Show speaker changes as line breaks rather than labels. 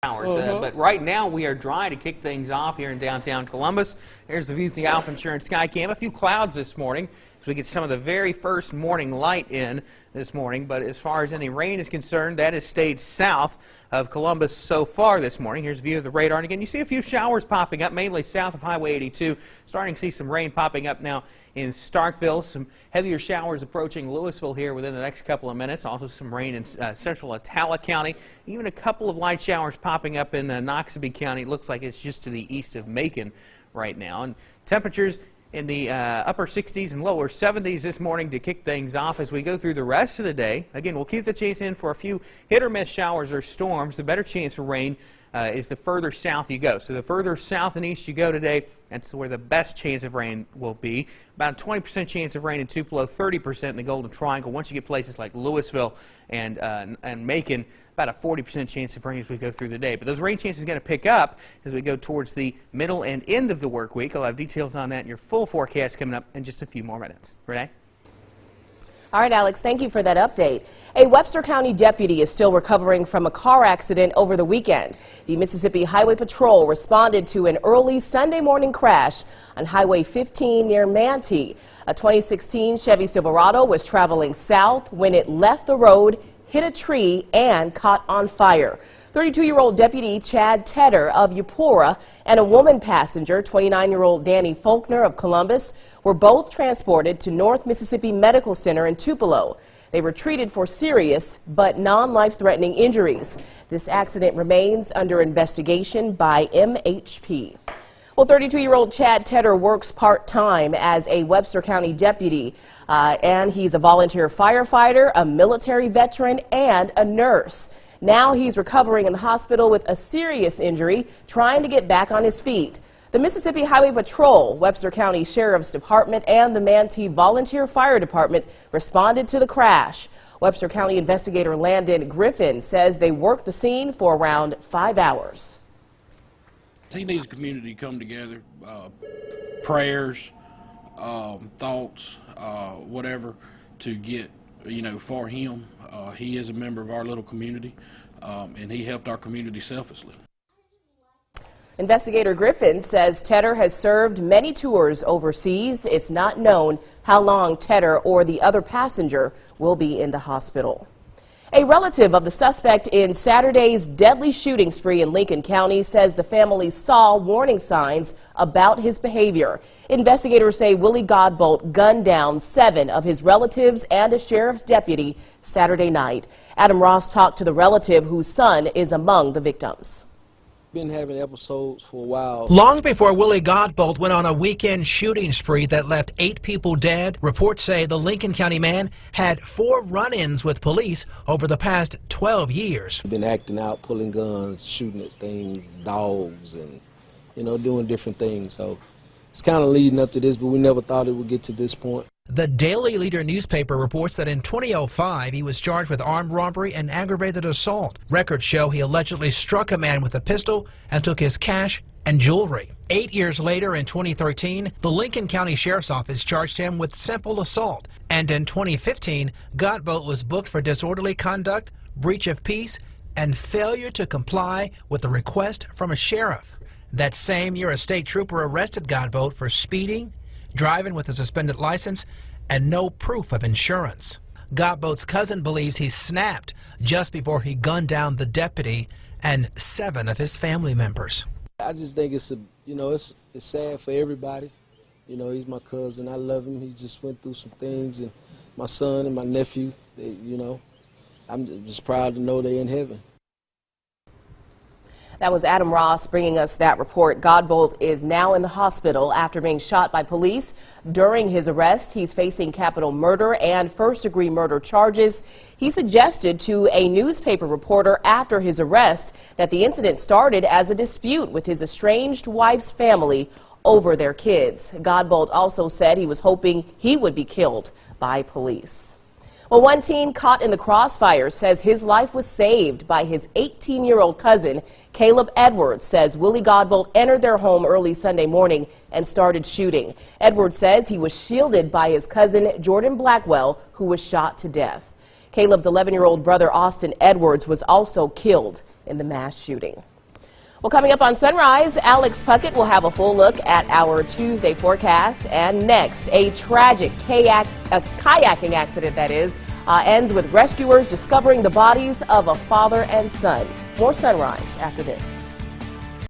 hours. But right now we are dry to kick things off here in downtown Columbus. Here's the view of the Alpha Insurance Sky Cam. A few clouds this morning, so we get some of the very first morning light in this morning. But as far as any rain is concerned, that has stayed south of Columbus so far this morning. Here's a view of the radar. And again, you see a few showers popping up, mainly south of Highway 82. Starting to see some rain popping up now in Starkville. Some heavier showers approaching Louisville here within the next couple of minutes. Also some rain in central Attala County. Even a couple of light showers popping up in Noxubee County. It looks like it's just to the east of Macon right now. And temperatures in the upper 60s and lower 70s this morning to kick things off as we go through the rest of the day. Again, we'll keep the chance in for a few hit or miss showers or storms. The better chance for rain is the further south you go. So the further south and east you go today, that's where the best chance of rain will be. About a 20% chance of rain in Tupelo, 30% in the Golden Triangle. Once you get places like Louisville and Macon, about a 40% chance of rain as we go through the day. But those rain chances are going to pick up as we go towards the middle and end of the work week. I'll have details on that in your full forecast coming up in just a few more minutes. Renee?
All right, Alex, thank you for that update. A Webster County deputy is still recovering from a car accident over the weekend. The Mississippi Highway Patrol responded to an early Sunday morning crash on Highway 15 near Manatee. A 2016 Chevy Silverado was traveling south when it left the road, hit a tree, and caught on fire. 32-year-old Deputy Chad Tedder of Eupora and a woman passenger, 29-year-old Danny Faulkner of Columbus, were both transported to North Mississippi Medical Center in Tupelo. They were treated for serious but non-life-threatening injuries. This accident remains under investigation by MHP. Well, 32-year-old Chad Tedder works part-time as a Webster County deputy, and he's a volunteer firefighter, a military veteran, and a nurse. Now he's recovering in the hospital with a serious injury, trying to get back on his feet. The Mississippi Highway Patrol, Webster County Sheriff's Department, and the Manatee Volunteer Fire Department responded to the crash. Webster County investigator Landon Griffin says they worked the scene for around 5 hours.
He needs the community to come together, prayers, thoughts, whatever, to get, for him. He is a member of our little community, and he helped our community selflessly.
Investigator Griffin says Tedder has served many tours overseas. It's not known how long Tedder or the other passenger will be in the hospital. A relative of the suspect in Saturday's deadly shooting spree in Lincoln County says the family saw warning signs about his behavior. Investigators say Willie Godbolt gunned down 7 of his relatives and a sheriff's deputy Saturday night. Adam Ross talked to the relative whose son is among the victims.
Been having episodes for a while.
Long before Willie Godbolt went on a weekend shooting spree that left 8 people dead, reports say the Lincoln County man had 4 run-ins with police over the past 12 years.
Been acting out, pulling guns, shooting at things, dogs, and doing different things. So it's kind of leading up to this, but we never thought it would get to this point.
The Daily Leader newspaper reports that in 2005 he was charged with armed robbery and aggravated assault. Records show he allegedly struck a man with a pistol and took his cash and jewelry. 8 years later, in 2013, the Lincoln County Sheriff's Office charged him with simple assault. And in 2015, Godbolt was booked for disorderly conduct, breach of peace, and failure to comply with a request from a sheriff. That same year, a state trooper arrested Godbolt for speeding, driving with a suspended license, and no proof of insurance. Godbolt's cousin believes he snapped just before he gunned down the deputy and 7 of his family members.
I just think it's it's sad for everybody. He's my cousin. I love him. He just went through some things, and my son and my nephew, I'm just proud to know they're in heaven.
That was Adam Ross bringing us that report. Godbolt is now in the hospital after being shot by police. During his arrest, he's facing capital murder and first-degree murder charges. He suggested to a newspaper reporter after his arrest that the incident started as a dispute with his estranged wife's family over their kids. Godbolt also said he was hoping he would be killed by police. Well, one teen caught in the crossfire says his life was saved by his 18-year-old cousin. Caleb Edwards says Willie Godbolt entered their home early Sunday morning and started shooting. Edwards says he was shielded by his cousin Jordan Blackwell, who was shot to death. Caleb's 11-year-old brother, Austin Edwards, was also killed in the mass shooting. Well, coming up on Sunrise, Alex Puckett will have a full look at our Tuesday forecast. And next, a tragic kayaking accident, ends with rescuers discovering the bodies of a father and son. More Sunrise after this.